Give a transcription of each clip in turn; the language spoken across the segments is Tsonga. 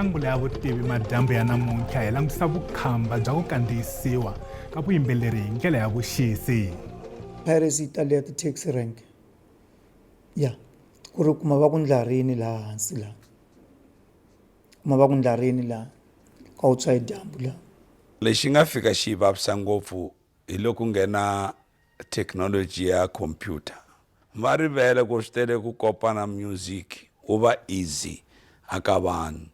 eka Ngula Ya Vutivi madyambu ya namuntlha hi langutisa vukhamba bya ku kandziyisiwa ka vuyimbeleri hi ndlela ya vuxisi. Piracy tale ya ti-taxi rank ya ku ri kuma va ku ndlarini laha hansi laha kuma va ku ndlarini laha ka u tshwa hi dyambu laha. Lexi nga fika xi vavisa ngopfu hi loko nghena technology ya computer va rivele ku swi tele ku kopa na music wu va easy aka vanhu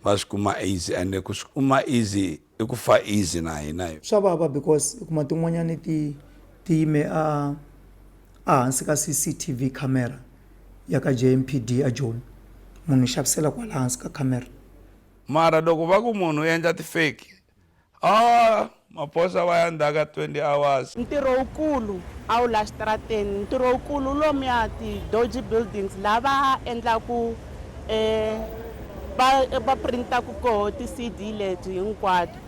va swi kuma easy ende ku swi kuma easy i ku fa easy na hina Swa vava because kuma tin'wanyani ti yime a hansi ka CCTV camera ya ka JMPD a Joni munhu xavisela kwala hansi ka camera. mara loko va ku munhu u endla ti-fake maposa va ya ndaka 20 hours. Ntirho wukulu a wu la xitarateni, ntirho wukulu lomuya ti-doji buildings lava endlaku va printaku koho ti-CD leti hinkwato.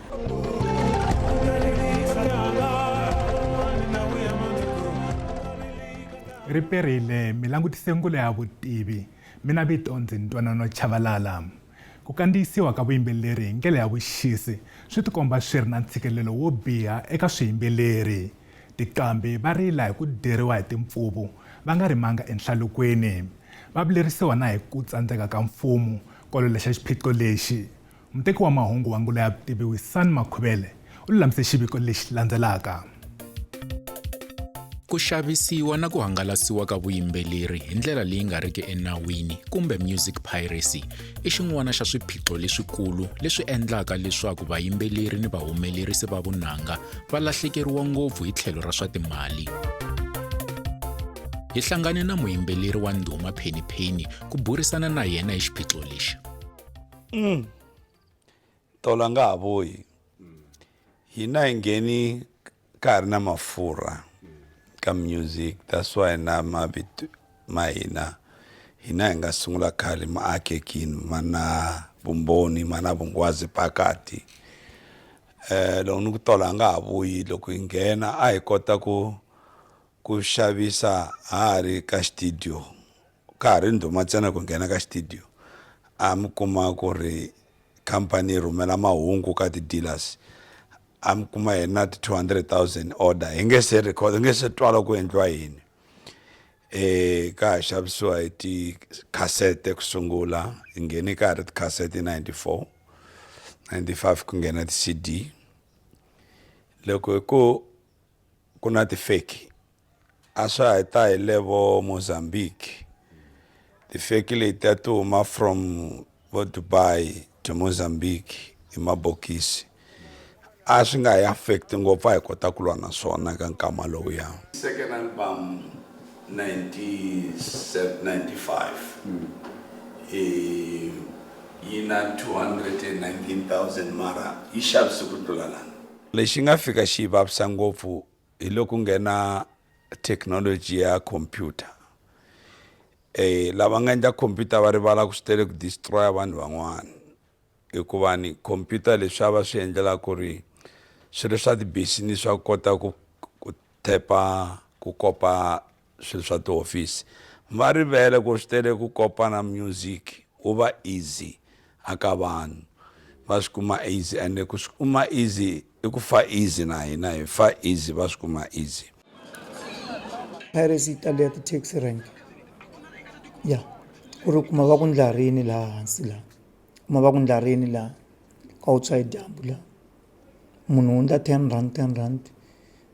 Ri perile mi langutise Ngula Ya Vutivi, mina vito ndzi Ntwanano Chavalala. Ku kandziyisiwa ka vuyimbeleri hi ndlela ya vuxisi swi tikomba swi ri na ntshikelelo wo biha eka swiyimbeleri. Tiqambi va rila hi ku deriwa hi timpfuvu va nga rimanga enhlalukweni. Va vilerisiwa na hi ku tsandzeka ka mfumo ku lwexa xiphiqo lexi. Muteki wa mahungu wa Ngula Ya Vutivi Wisani Makhuvele u lulamise xiviko lexi landzelaka. Ku xavisiwa na ku hangalasiwa ka vuyimbeleri hi ndlela leyi nga riki enawini kumbe music piracy i xin'wana xa swiphiqo leswikulu leswi endlaka leswaku vayimbeleri ni vahumelerisi va vunanga va lahlekeriwa ngopfu hi tlhelo ra swa timali. Hi hlangane na muyimbeleri wa ndhuma Penny ku burisana na yena hi xiphiqo lexi. Tola nga ha vuyi hina hi ngheni nkarhi na mafurha ka music, that's why na mavito ma hina hi nga sungula khale maakekini mana vumbhoni mana vungwazi pakati. Loko ni ku tola nga ha vuyi loko hi nghena a hi kota ku xavisa hari ka studio ka ha ri ndhuma ntsena ku nghena ka studio a mi kuma ku ri company yi rhumela mahungu ka ti-dealers a mi kuma hina ti 200,000 order hi nge se record hi nge se twala ku endliwa yini. Ka ha xavisiwa hi ti-cassette ku sungula hi nghene ka ha ri ti-cassette 94 95 ku nghena ti-CD. Loko ku na ti-fake a swa ha ta hi levo Mozambique. Ti-fake leti a ti huma from vo Dubai to Mozambique hi mabokisi a swi nga hi affect ngopfu a hi kota ku lwa na swona ka nkama lowuya. Second album 95 yi na 219,000 mara yi xavise ku tlula lana. Lexi nga fika xi vavisa ngopfu hi loko nghena technology ya computer. Lava nga endla computer va rivala ku swi tele ku destroy vanhu van'wana hikuva ni computer leswi va swi endlela ku ri swilo swa ti-business swa kota ku tepa ku kopa swilo swa ti-office va rivele ku swi tele ku kopa na music wu va easy aka vanhu va swi kuma easy ende ku swi kuma easy i ku fa easy na hina hi fa easy va swi kuma easy. Piracy tale ya ti-taxi rank ya ku ri kuma va ku ndlarini laha hansi laha kuma va ku ndlarini laha ka u tshwa hi dyambu laha munhu u ndla 10 rand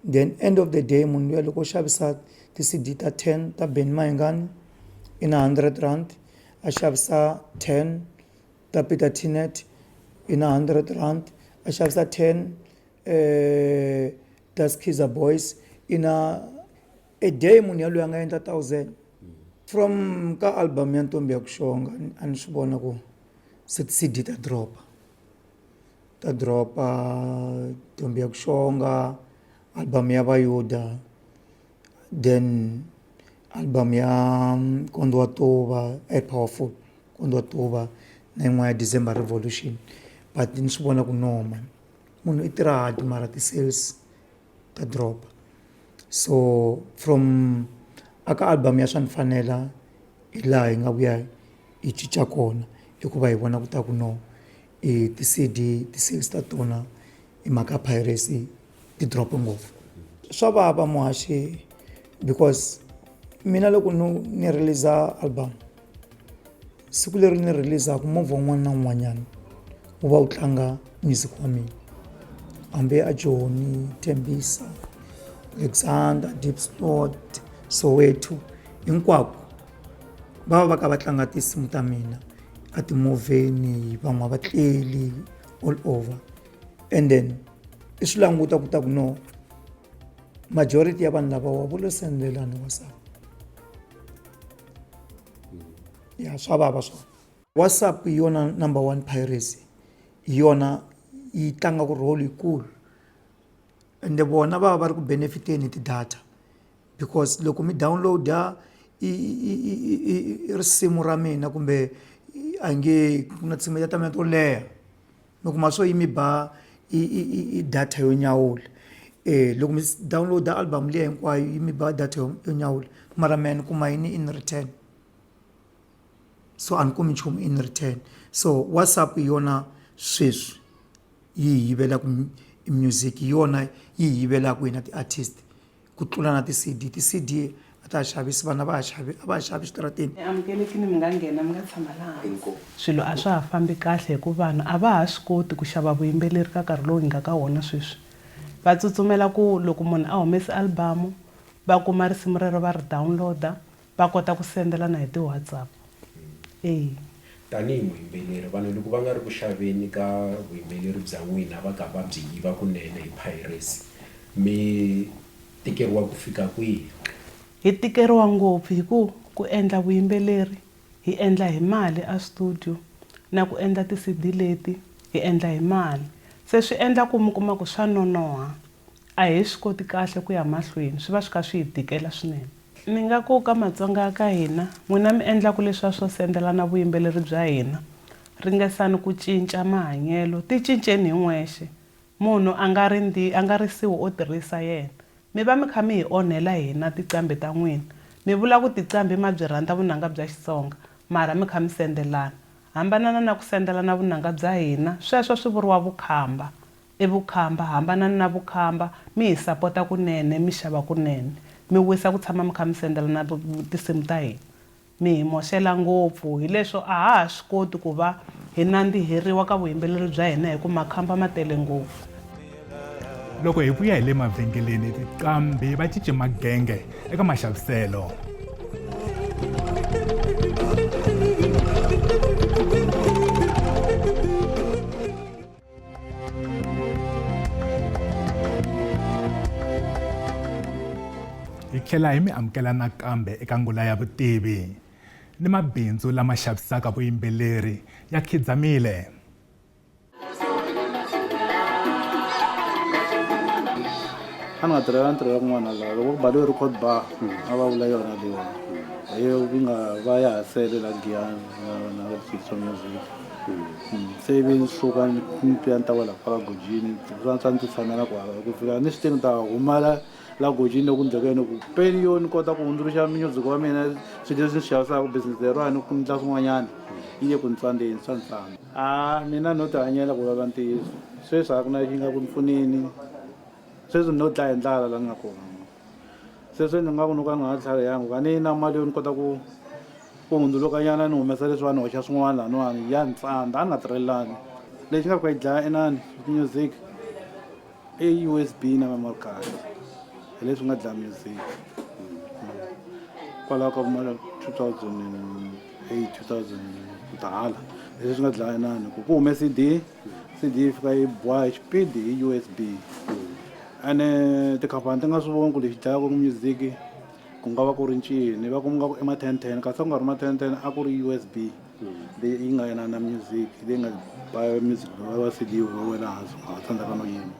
then end of the day munhu luya loko u xavisa ti-CD ta 10 ta Benny Mayengani i na 100 rand a xavisa 10 ta Peter Tinet i na 100 rand a xavisa 10 ta Skiza Boys i na a day munhu yaloyi a nga endla 1000 from ka album ya Ntombi Ya Kuxonga a ni swi vona ku se ti-CD ta dropa Ntombi Ya Kuxonga, album ya Vayuda, then album ya Nkondo Wa Tova Powerful Nkondo Wa Tova na yin'wana ya December Revolution, but ni swi vona ku no man munhu i tirha hard mara ti-sales ta dropa. So from aka album ya Swa Ni Fanela hi laha hi nga vuya hi cinca kona hikuva hi vona ku ta ku no ti-CD ti-sales ta tona hi mhaka piracy ti drop ngopfu swa vava muhaxi because mina loko ni release album siku leri ni releaseaka movha wun'wana na wun'wanyana wu va wu tlanga music wa mina hambi a Joni, Tembisa, Alexander, Deep Sport, Soweto hinkwako va va ka va tlanga tinsimu ta mina a timovheni van'we va tleli all over and then i swi languta ku ta ku no majority ya vanhu lava wa vo lo sendelana WhatsApp ya swa vava swona WhatsApp hi yona number 1 piracy hi yona yi tlanga ku role yikulu ende vona va va ri ku benefiteni ti-data because loko mi downloada risimu ra mina kumbe a nge ku na tinsimu ta mina to leha mi kuma swo yi mi ba i data yo nyawula loko mi downloada album liya hinkwayo yi mi ba data yo nyawula mara mehe ni kuma yini in return so a ni kumi nchumu in return so WhatsApp hi yona sweswi yi yivelaku music hi yona yi yivelaku hina ti-artist ku tlula na ti-CD a ta xavisi vana a va xavi xitarateni amukelekini mi nga nghena mi nga tshama laha swilo a swa ha fambi kahle hikuva vanhu a va ha swi koti ku xava vuyimbeleri ka nkarhi lowu hi nga ka wona sweswi va tsutsumela ku loko munhu a humesi albamu va kuma risimu rero va ri downloada va kota ku sendelana hi ti-WhatsApp tanihi muyimbeleri vanhu loko va nga ri ku xaveni ka vuyimbeleri bya n'wina va ka va byi yiva kunene hi piracy mi tikeriwa ku fika kwihi hi tikeriwa ngopfu hi ku endla vuyimbeleri hi endla hi mali a studio na ku endla ti-CD leti hi endla hi mali se swi endla ku mi kuma ku swa nonoha a hi swi koti kahle ku ya mahlweni swi va swi kha swi hi tikela swinene ni nga ku ka Matsonga ya ka hina n'wina mi endla ku leswiya swo sendelana vuyimbeleri bya hina ringesani ku cinca mahanyelo ti cinceni hi n'wexe munhu a nga risiwi o tirhisa yena mi va mi kha mi hi onhela hina tinqambi ta n'wina mi vula ku tinqambi ma byi rhandza vunanga bya Xitsonga mara mi kha mi sendelana hambanana na ku sendelana vunanga bya hina sweswo swi vuriwa vukhamba i vukhamba hambanana na vukhamba mi hi sapota kunene mi xava kunene mi wisa ku tshama mi kha mi sendelana tinsimu ta hina mi hi moxela ngopfu hi leswo a ha swi koti ku va hi nandziheriwa ka vuyimbeleri bya hina hi ku makhamba ma tele ngopfu loko hi vuya hi le mavhengeleni tinqambi va cince magenge eka maxaviselo hi tlhela hi mi amukela nakambe eka Ngula Ya Vutivi ni mabindzu lama xavisaka vuyimbeleri ya khidzamile a ni nga tirhela ntirho ya kun'wana laha loko ku baliwe record bar a va vula yona leyiwa hi nga va ya ha sele la Giyani na Fixo Music se ivi ni suka ni twa ni ta kwala kwala Gojini swa ni ti tshamela kwala ku fika ni swi ni ta humala la Gojini loko ndzekeni ku peni yo ni kota ku hundzuluxa music wa mina swilo leswi ni swi xavisaka business leriwani ku ndla swin'wanyana yi ye ku ni tsandzeni swa ni tsandza mina no ti hanyela ku lava ntiyiso sweswi a ku na xi nga ku ni pfuneni sweswi no dlaya ndlala la nga kona sweswi ni nga ku ni ka ni nga tlharihangi ka ni na mali yo ni kota ku hundzulukanyana ni humesa leswiwani hoxa swin'wana laniwani ya ni tsandza a ni nga tirhelelani lexi nga ku yi dlaya inani music i USB na memory card hi leswi nga dlaya music kwalaho ka ma 2008 2000 kutala leswi swi nga dlaya inani ku hume CD fika yi boha hi xipidi hi USB ane tikhampani ti nga swi voni ku lexi dlayaka music ku nga va ku ri ncini va ku nga ku ema 1010 kasi ku nga ri ma 1010 a ku ri USB leyi yi nga yena na music leyi nga ba music va CD va wela hansi nga tsandzeka no yima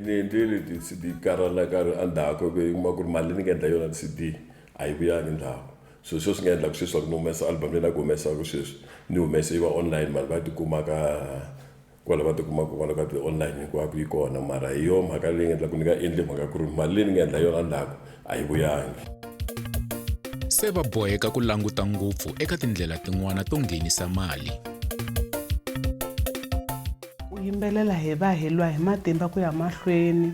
ni ndile ti CD karhala ka andhako ku ma ku ri mali ni nga endla yona CD a yi vuyangi ndhawu so sweswi nga endla ku sweswi ku ni humesa album leyi na ku humesaka sweswi ni humese yi va online mali va tikuma ka kwala va tikuma ku kwala ka ti-online hinkwako yi kona mara hi yo mhaka leyi nga endla ku ni nga endli mhaka ku ri mali leyi ni nga endla yona ndhaku a yi vuyangi se va boheka ku languta ngopfu eka tindlela tin'wana to nghenisa mali. Ku yimbelela hi va hi lwa hi matimba ku ya mahlweni,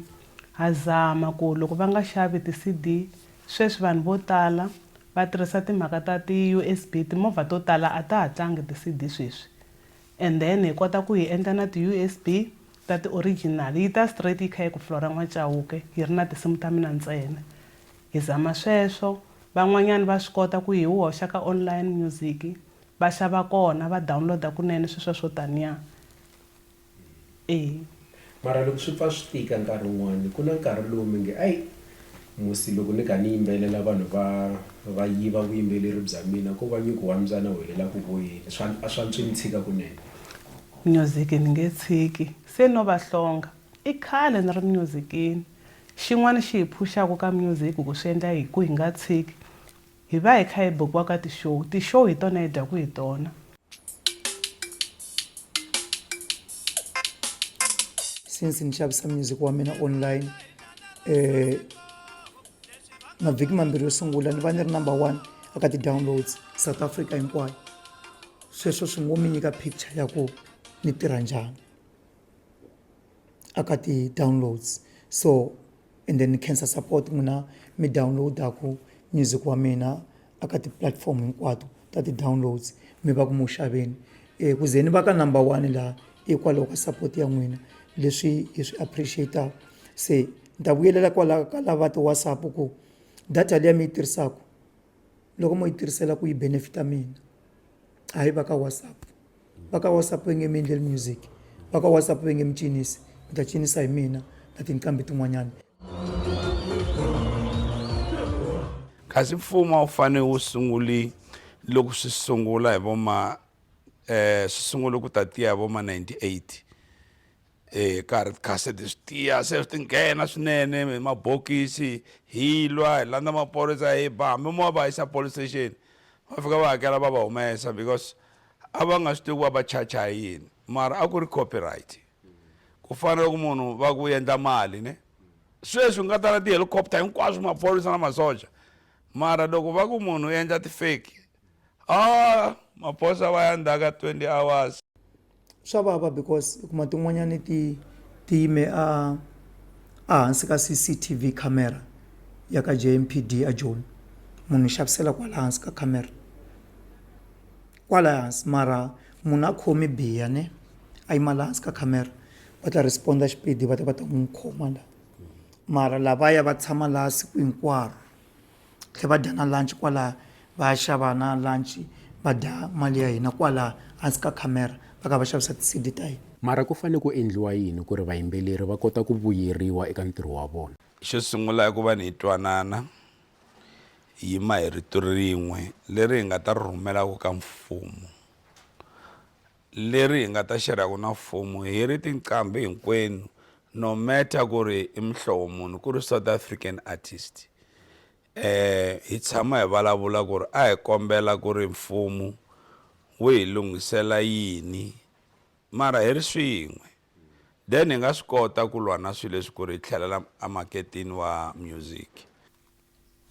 ha zama ku loko va nga xavi ti-CD, sweswi vanhu vo tala va tirhisa timhaka ta ti-USB, timovha to tala a ta ha tlangi ti-CD sweswi. And then hi kota ku hi endla na ti-USB ta ti-original, yi ta straight yi kha yi ku Flora N'wachauke, yi ri na tinsimu ta mina ntsena. Hi zama sweswo, van'wanyana va swi kota ku hi hoxa ka online music, va xava kona, va downloada kunene sweswo swo taniya. Mara loko swi pfa swi tika nkarhi wun'wani ku na nkarhi lowu mi nge ayi musi loko ni kha ni yimbelela vanhu va yiva vuyimbeleri bya mina ko va nyiko wa mbyana welela ku voyeni a swa ntswi ni tshika kunene. Music ni nge tshiki, se no va hlonga i khale ni ri musicini. Xin'wana xi hi phuxaka ka music ku swi endla hi ku hi nga tshiki, hi va hi kha hi bukiwa ka tishow hi tona hi dyaku hi tona. Since ni xavisa music wa mina online, mavhiki mambirhi yo sungula ni va ni ri number 1 aka ti-downloads South Africa hinkwayo. Sweswo swi ngo mi nyika picture ya ku ni tirha njhani aka ti-downloads. So and then ni khensa support n'wina mi downloadaku music wa mina aka ti-platform hinkwato ta ti-downloads, mi va ku mu xaveni. Ku ze ni va ka number 1 laha hikwalaho ka support ya n'wina, leswi hi swi appreciate. Se ni ta vuyelela kwalaho ka lava ti-WhatsApp ku data leyi mi yi tirhisaka loko mo yi tirhisela ku yi benefita mina, hayi va ka WhatsApp. Va ka WhatsApp va nge mi endleli music, va ka WhatsApp va nge mi cinisi, mi ta cinisa hi mina na tinqambi tin'wanyana. Kasi mfumo wu fanele wu sunguli loko swi sungula hi swi sungula ku tatiya hi 98. Karhi tikhasete swi tiya se swi nghena swinene, mabokisi hi lwa hi landza maphorisa hi ba, hambi mo va yisa police station va fika va hakela va va humesa because a va nga swi tivi ku va chacha hi yini, mara a ku ri copyright. Ku fanele ku munhu va ku endla mali ne, sweswi nga ta na ti-helicopter hinkwaswo maphorisa na masocha, mara loko va ku munhu endla ti-fake maphorisa va ya ndaka 20 hours. Swa vava because kuma tin'wanyani ti yime a hansi ka CCTV camera ya ka JMPD a Joni, munhu xavisela kwala hansi ka camera kwala hansi, mara munhu a khomi biya ne a yima la hansi ka camera, va ta responda xipidi va ta n'wi khoma la. Mara lavaya va tshama laha siku hinkwaro tlhe va dya na lunch kwala, va xava na lunch va dya mali ya hina kwala hansi ka camera va ka va xavisa ti-CD ta hina. Mara ku fanele ku endliwa yini ku ri vayimbeleri va kota ku vuyeriwa eka ntirho wa vona? Xo sungula i ku va ni twanana hi yima hi rito rin'we leri hi nga ta ri rhumelaka ka mfumo, leri hi nga ta xerhaku na mfumo hi ri tinqambi hinkwenu, no matter ku ri i mihlovo munhu, ku ri South African artist. Hi tshama hi vulavula ku ri a hi kombela ku ri mfumo wu hi lunghisela yini, mara hi ri swin'we then hi nga swi kota ku lwa na swilo leswi ku ri hi tlhelela emaketini wa music.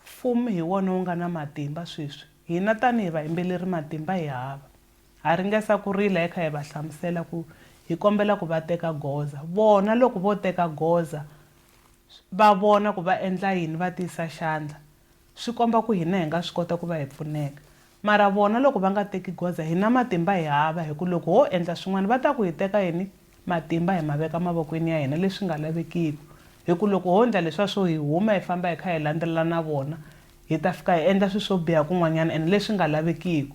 Mfumo hi wona wu nga na matimba sweswi, hina tanihi vayimbeleri matimba hi hava. Ha ringesa ku rila hi kha hi va hlamusela ku hi kombela ku va teka goza. Vona loko vo teka goza va vona ku va endla yini, va tisa xandla, swi komba ku hina hi nga swi kota ku va hi pfuneka. Mara vona loko va nga teki goza hina matimba hi hava, hi ku loko ho endla swin'wana va ta ku hi teka yini matimba hi maveka mavokweni ya hina leswi nga lavekiki. Hi ku loko ho endla leswa swo hi huma hi famba hi kha hi landzelela na vona, hi ta fika hi endla swi swo biha kun'wanyana ene leswi nga lavekiki.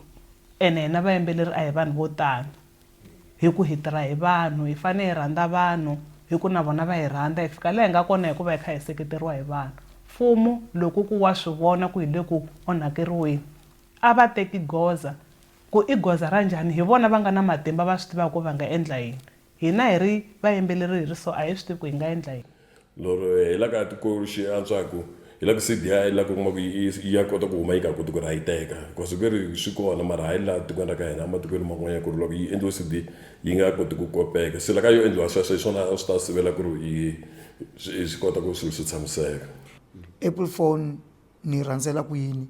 Ene hina vayimbeleri a hi vanhu vo tani, hi ku hi tirha hi vanhu, hi fanele hi rhandza vanhu, hi ku na vona va hi rhandza, hi fika laha hi nga kona hikuva hi kha hi seketeriwa hi vanhu. Mfumo loko ku wa swi vona ku hi le ku onhakeriweni, a va teki goza ku i goza ra njhani, hi vona va nga na matimba va swi tivaka ku va nga endla yini. Hina hi ri vayimbeleri hi ri so a hi swi tivi ku hi nga endla yini. Loro hi la ka tiko xi antswaku hi la ku CD hi la ku kuma ku ya kota ku huma yi nga koti ku ri a yi teka, because ku ri swi kona mara hayi laha tikweni ra ka hina ematikweni man'wanyana ku ri loko yi endliwa CD yi nga koti ku kopeka. Se la ka yo endliwa sweswo hi swona a swi ta sivela ku ri hi swi kota ku swilo swi tshamiseka. Apple phone ni rhandzela ku yini,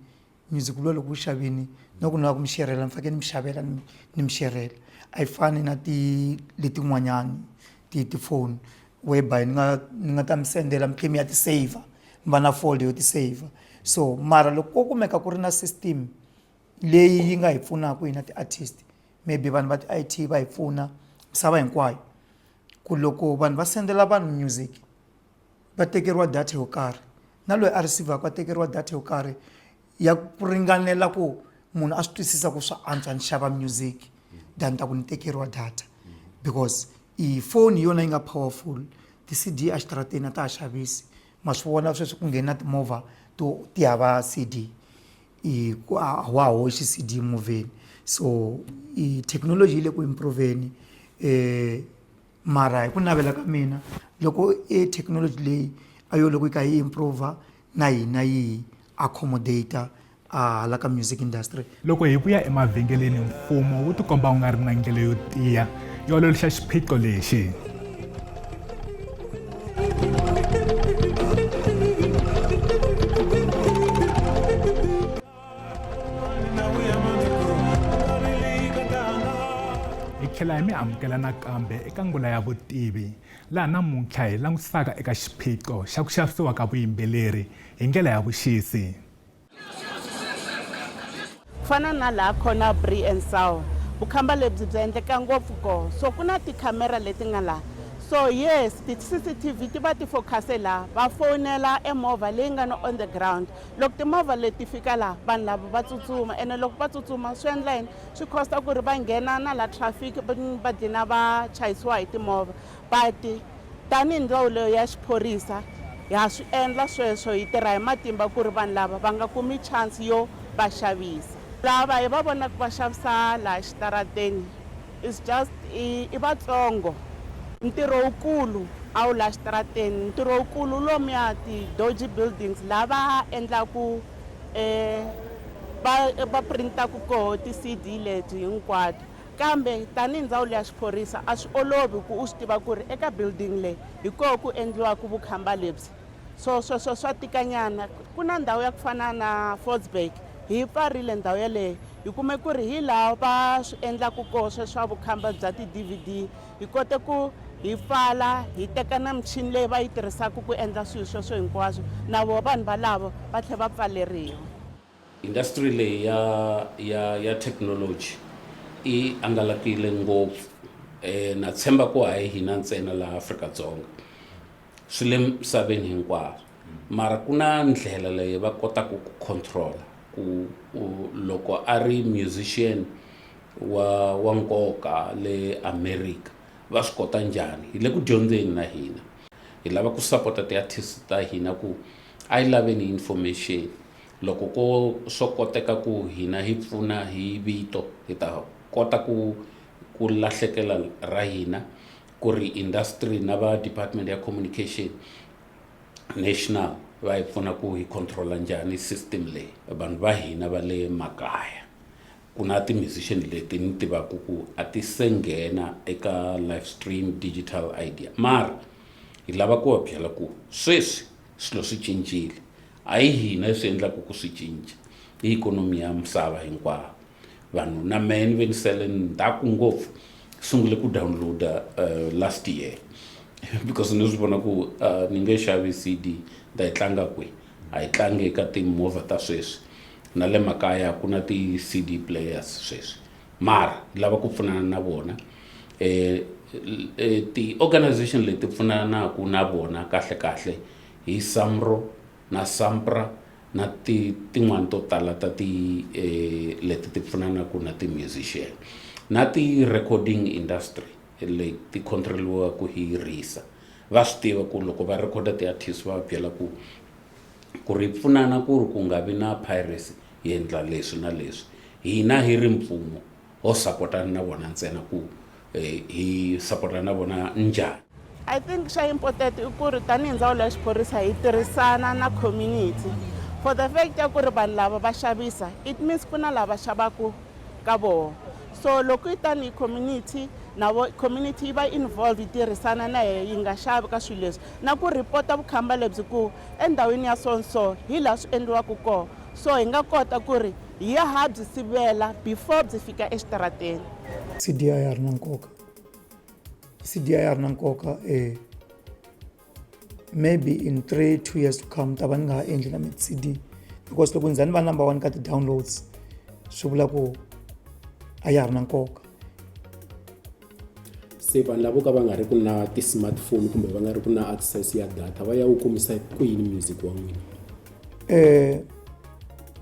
music lowu loko wu xavini na ku na ku mi xerhela mi fanekele ni mi xavela ni mi xerhela a yi fani na letin'wanyani tifoni whereby ni nga ta mi sendela mi tlhe mi ya ti saver mi va na folder yo ti saver. So mara loko ko kumeka ku ri na system leyi yi nga hi pfunaka hina ti-artist, maybe vanhu va ti-IT va hi pfuna misava hinkwayo ku loko vanhu va sendela vanhu music va tekeriwa data yo karhi na loyi a receivaka a tekeriwa data yo karhi ya ku ringanela ku munhu a swi twisisa ku swa antswa ni xava music than ta ku ni tekeriwa data, because phone yona yi nga powerful, ti-CD exitarateni a ta ha xavisi. Ma swi vona sweswi ku nghena timovha ti hava CD, a wa hoxi CD movheni. So technology yi le ku improveni, mara hi ku navela ka mina loko technology leyi a yo loko yi kha yi improve na hina yi accommodate hala ka music industry. Loko hi vuya emavhengeleni mfumo wu tikomba wu nga ri na ndlela yo tiya yo ololoxa xiphiqo lexi. Hi tlhela hi mi amukela nakambe eka Ngula Ya Vutivi, laha namuntlha hi langutisaka eka xiphiqo xa ku xavisiwa ka vuyimbeleri hi ndlela ya vuxisi. Fana na laha khona Bree and Sound vukhamba lebyi byi endleka ngopfu koho, so ku na tikhamera leti nga laha. So yes, ti-CCTV ti va ti focuse laha, va fonela emovha leyi nga na on the ground. Loko timovha leti fika laha vanhu lava va tsutsuma, ene loko va tsutsuma swi endla yini, swi costa ku ri va nghena na la traffic va dlina va chayisiwa hi timovha. But tanihi ndzawulo ya xiphorisa ha swi endla sweswo, hi tirha hi matimba ku ri vanhu lava va nga kumi chance yo va xavisa. Lava hi va vona ku va xavisa laha xitarateni is just i vatsongo. Ntirho wukulu a wu laha xitarateni, ntirho wukulu lomuya ti-doji buildings lava endlaku va printaku koho ti-CD leti hinkwato. Kambe tanihi ndzawulo ya xiphorisa a swi olovi ku u swi tiva ku ri eka building leyi hi koho ku endliwaku vukhamba lebyi. So sweswo swa tikanyana. Ku na ndhawu ya ku fana na Fortsburg hi pfarile ndhawu yaleyo, hi kume ku ri hi laha va swi endlaku koho sweswa vukhamba bya ti-DVD, hi kote ku hi pfala hi teka na michini leyi va yi tirhisaka ku endla swilo sweswo hinkwaswo, na vona vanhu valavo va tlhela va pfaleriwa. Industry leyi ya technology i angalakile ngopfu, na tshemba ku hayi hina ntsena laha Afrika-Dzonga, swi le misaveni hinkwaro. Mara ku na ndlela leyi va kotaka ku control ku loko a ri musician wa nkoka le America va swi kota njhani. Hi le ku dyondzeni na hina, hi lava ku support ti-artist ta hina ku a yi laveni information. Loko ko swo koteka ku hina hi pfuna hi vito, hi ta kota ku lahlekela ra hina ku ri industry na va department ya communication national va hi pfuna ku hi controla njhani system leyi. Vanhu va hina va le makaya ku na ti-musician leti ni tivaku ku a ti se nghena eka live stream digital idea, mara hi lava ku va byela ku sweswi swilo swi cincile. A hi hina swi endlaku ku swi cinca, i ikonomi ya misava hinkwayo. Vanhu na mehe ni ve ni sele ndzhaku ngopfu sungule ku downloada last year because ni swi vona ku ni nge xavi CD da yi tlanga kwihi, a yi tlangi eka timovha ta sweswi. Na le makaya ku na ti-CD players sweswi, mara hi lava ku pfunana na vona. Ti-organization leti pfunanaku na vona kahle hi SAMRO na SAMPRA na tin'wani to tala ta leti ti pfunanaku na ti-musician na ti-recording industry leti ti controliwaku hi RISA. Va swi tiva ku loko va recorda ti-artist va byela ku ri pfunana ku ri ku nga vi na piracy, hi endla leswi na leswi. Hina hi ri mfumo ho supportana na vona ntsena ku hi supportana na vona njhani. I think swa important i ku ri tanihi ndzawulo ya xiphorisa hi tirhisana na community for the fact ya ku ri vanhu lava va xavisa, it means ku na lava xavaku ka vona. So loko yi tanihi community na community yi va involved yi tirhisana na yi nga xavi ka swilo leswi, na ku report vukhamba lebyi ku endhawini ya so hi laha swi endliwaku koho. so hi nga kota ku ri hi ya ha byi sivela before byi fika exitarateni. CD a ya ri na nkoka. CD a ya ri na nkoka maybe in 2 years to come ta va ni nga ha endli na CD because loko ni za ni va number 1 ka ti-downloads swi vula ku a ya ha ri na nkoka. Se vanhu lavo ka va nga ri ku na ti-smartphone kumbe va nga ri ku na access ya data va ya wu kumisa ku yini music wa n'wina?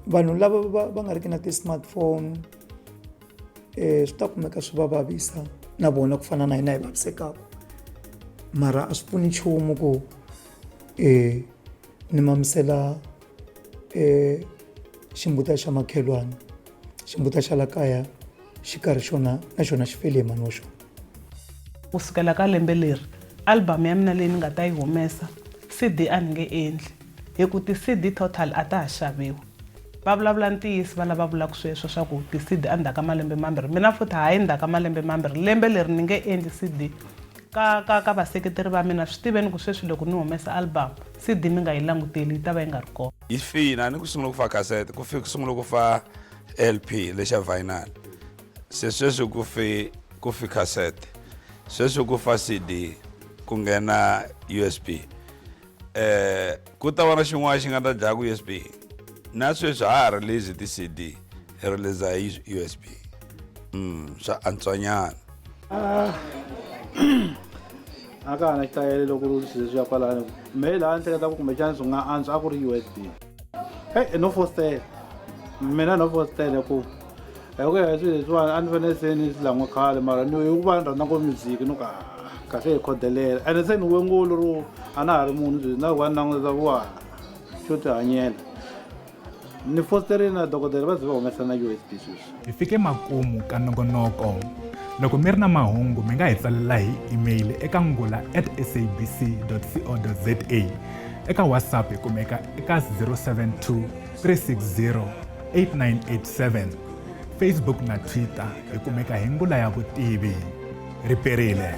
Vanhu lava va nga ri ki na ti-smartphone swi ta kumeka swi va vavisa na vona ku fana na hina hi vavisekaka, mara a swi pfuni nchumu ku ni mamisela ximbuta xa makhelwani, ximbuta xa la kaya xi karhi xona na xona xi fele hi mani wa xona. Kusukela ka lembe leri album ya mina leyi ni nga ta yi humesa CD a ni nge endli hi ku ti-CD total a ta ha xaviwa. Va vulavula ntiyiso va lava vulaka sweswo swa ku ti-CD a ndzhaku ka malembe mambirhi, mina futhi hayi ndzhaku ka malembe mambirhi, lembe leri ni nge endli CD. Ka vaseketeri va mina swi tiveni ku sweswi loko ni humesa album CD mi nga yi languteli yi ta va yi nga ri kona. Yi fina ni ku sungula ku fa cassette ku sungula ku fa LP lexa vinyl, se sweswi ku fi cassette, sweswi ku fa CD ku nghena USB. Ku ta va na xin'wana xi nga ta dlaya ku USB, na sweswi ha ha release ti-CD hi release hi USB swa antswanyana. A ka ha na xitayele loko ri swilo leswiya kwalano mehe laha ni hleketa ku kumbexana swi nga antswa a ku ri USB. No fostela mina no fostela ku hi ku ya hi swilo leswiwani a ni fanele se ni swi lan'we khale, mara ni hi ku va ni rhandza ngopfu music ni ku kahle hi khodelela ende se ni wengulu ro a na ha ri munhu sweswi na ku va ni langutisa ku xo ti hanyela ni fosterile na dokodela va ze va humesa na USB sweswi. Hi fike makumu ka nongonoko. Loko mi ri na mahungu mi nga hi tsalela hi email eka ngula@sabc.co.za, eka WhatsApp hi kumeka eka 072 360 8987, Facebook na Twitter hi kumeka hi Ngula Ya Vutivi. Riperile.